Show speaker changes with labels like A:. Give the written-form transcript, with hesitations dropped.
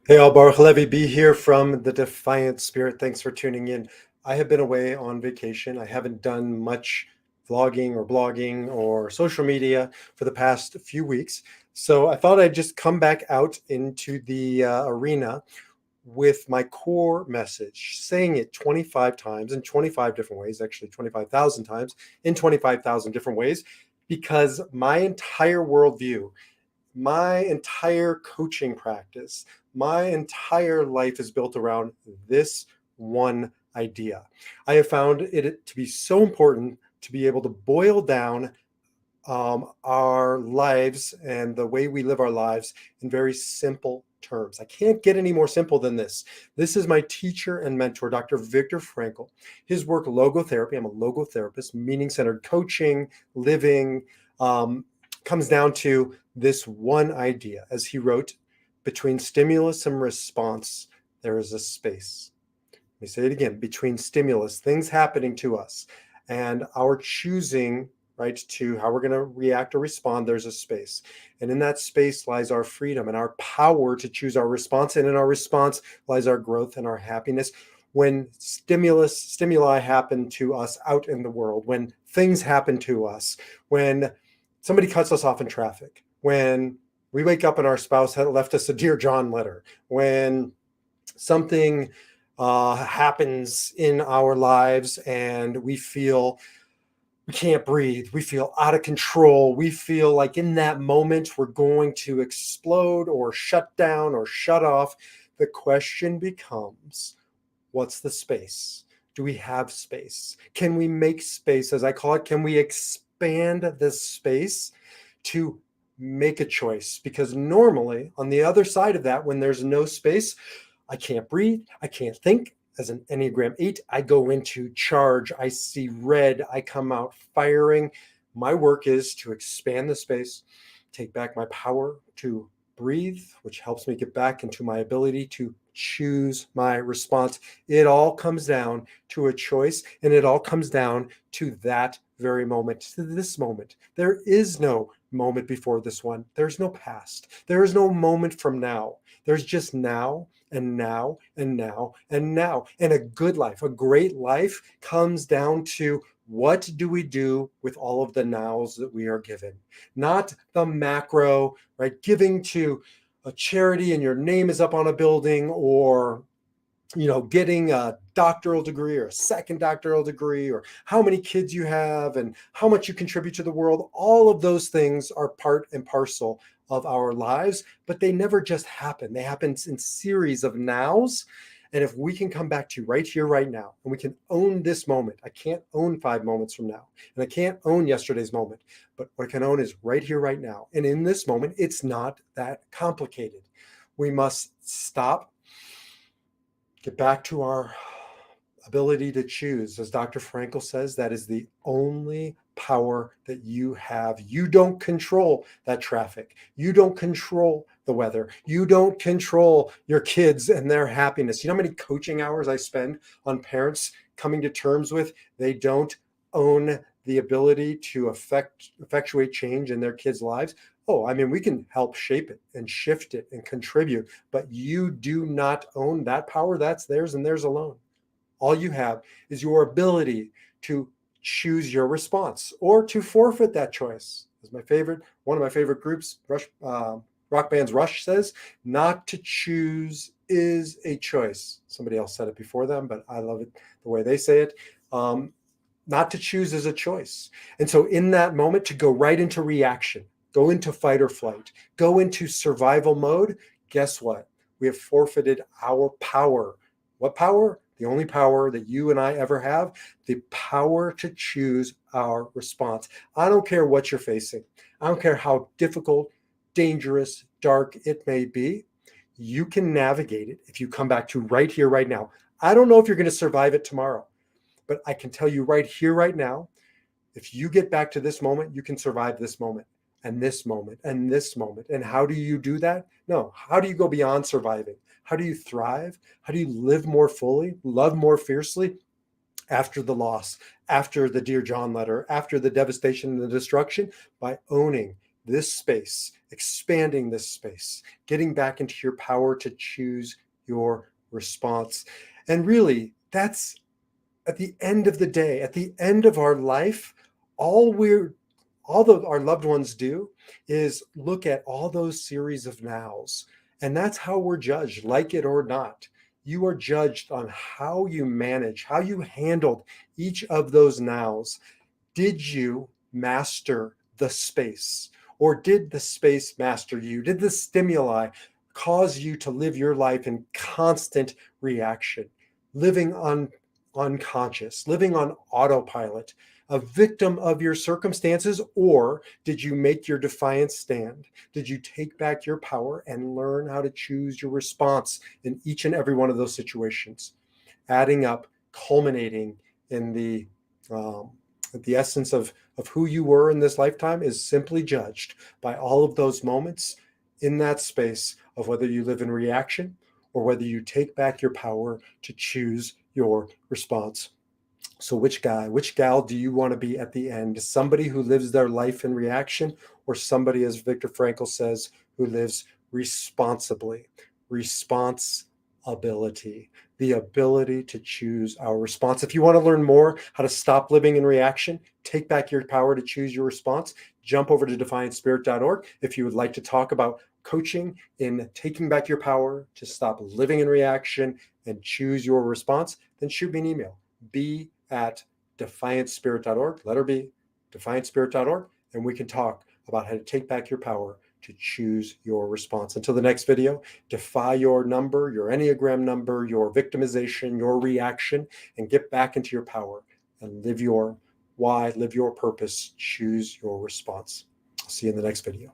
A: Hey, all, Baruch Levi B here from the Defiant Spirit. Thanks for tuning in. I have been away on vacation. I haven't done much vlogging or blogging or social media for the past few weeks. So I thought I'd just come back out into the arena with my core message, saying it 25 times in 25 different ways, actually 25,000 times in 25,000 different ways, because my entire worldview, my entire coaching practice, my entire life is built around this one idea. I have found it to be so important to be able to boil down our lives and the way we live our lives in very simple terms. I can't get any more simple than this. This is my teacher and mentor, Dr. Viktor Frankl. His work, logotherapy, I'm a logotherapist, meaning centered coaching, living, um, comes down to this one idea. As he wrote, between stimulus and response, there is a space. Let me say it again, between stimulus, things happening to us, and our choosing, right, to how we're going to react or respond, there's a space. And in that space lies our freedom and our power to choose our response. And in our response lies our growth and our happiness. When stimuli happen to us out in the world, when things happen to us, when somebody cuts us off in traffic, when we wake up and our spouse had left us a Dear John letter, when something happens in our lives and we feel we can't breathe, we feel out of control, we feel like in that moment we're going to explode or shut down or shut off, the question becomes, what's the space? Do we have space? Can we make space, as I call it? Can we expand this space to make a choice? Because normally, on the other side of that, when there's no space, I can't breathe, I can't think. As an Enneagram 8, I go into charge, I see red, I come out firing. My work is to expand the space, take back my power to breathe, which helps me get back into my ability to choose my response. It all comes down to a choice, and it all comes down to that very moment, to this moment. There is no moment before this one. There's no past. There is no moment from now. There's just now and now and now and now. And a good life, a great life comes down to, what do we do with all of the nows that we are given? Not the macro, right? Giving to a charity and your name is up on a building, or getting a doctoral degree or a second doctoral degree, or how many kids you have and how much you contribute to the world. All of those things are part and parcel of our lives, but they never just happen. They happen in series of nows. And if we can come back to right here, right now, and we can own this moment, I can't own 5 moments from now, and I can't own yesterday's moment, but what I can own is right here, right now. And in this moment, it's not that complicated. We must stop, get back to our ability to choose. As Dr. Frankl says, that is the only power that you have. You don't control that traffic. You don't control the weather. You don't control your kids and their happiness. You know how many coaching hours I spend on parents coming to terms with they don't own the ability to effectuate change in their kids' lives? Oh, I mean, we can help shape it and shift it and contribute, but you do not own that power. That's theirs and theirs alone. All you have is your ability to choose your response or to forfeit that choice. As one of my favorite groups, rock bands Rush says, not to choose is a choice. Somebody else said it before them, but I love it the way they say it. Not to choose is a choice. And so in that moment, to go right into reaction, go into fight or flight, go into survival mode, guess what? We have forfeited our power. What power? The only power that you and I ever have, the power to choose our response. I don't care what you're facing. I don't care how difficult, dangerous, dark it may be. You can navigate it if you come back to right here, right now. I don't know if you're going to survive it tomorrow, but I can tell you right here, right now, if you get back to this moment, you can survive this moment and this moment and this moment. And how do you do that? No, how do you go beyond surviving? How do you thrive? How do you live more fully, love more fiercely after the loss, after the Dear John letter, after the devastation and the destruction? By owning this space expanding this space, getting back into your power to choose your response. And really, that's at the end of the day, at the end of our life, all our loved ones do is look at all those series of nows. And that's how we're judged, like it or not. You are judged on how you manage, how you handled each of those nows. Did you master the space? Or did the space master you? Did the stimuli cause you to live your life in constant reaction, living unconscious, living on autopilot, a victim of your circumstances? Or did you make your defiant stand? Did you take back your power and learn how to choose your response in each and every one of those situations, adding up, culminating in the essence of who you were in this lifetime is simply judged by all of those moments in that space of whether you live in reaction or whether you take back your power to choose your response. So which guy, which gal do you want to be at the end? Somebody who lives their life in reaction, or somebody, as Viktor Frankl says, who lives responsibly? Responsibility, the ability to choose our response. If you want to learn more how to stop living in reaction, take back your power to choose your response, jump over to defiantspirit.org. If you would like to talk about coaching in taking back your power to stop living in reaction and choose your response, then shoot me an email, b@defiantspirit.org, letter B, defiantspirit.org, and we can talk about how to take back your power to choose your response. Until the next video, defy your number, your Enneagram number, your victimization, your reaction, and get back into your power and live your why, live your purpose, choose your response. I'll see you in the next video.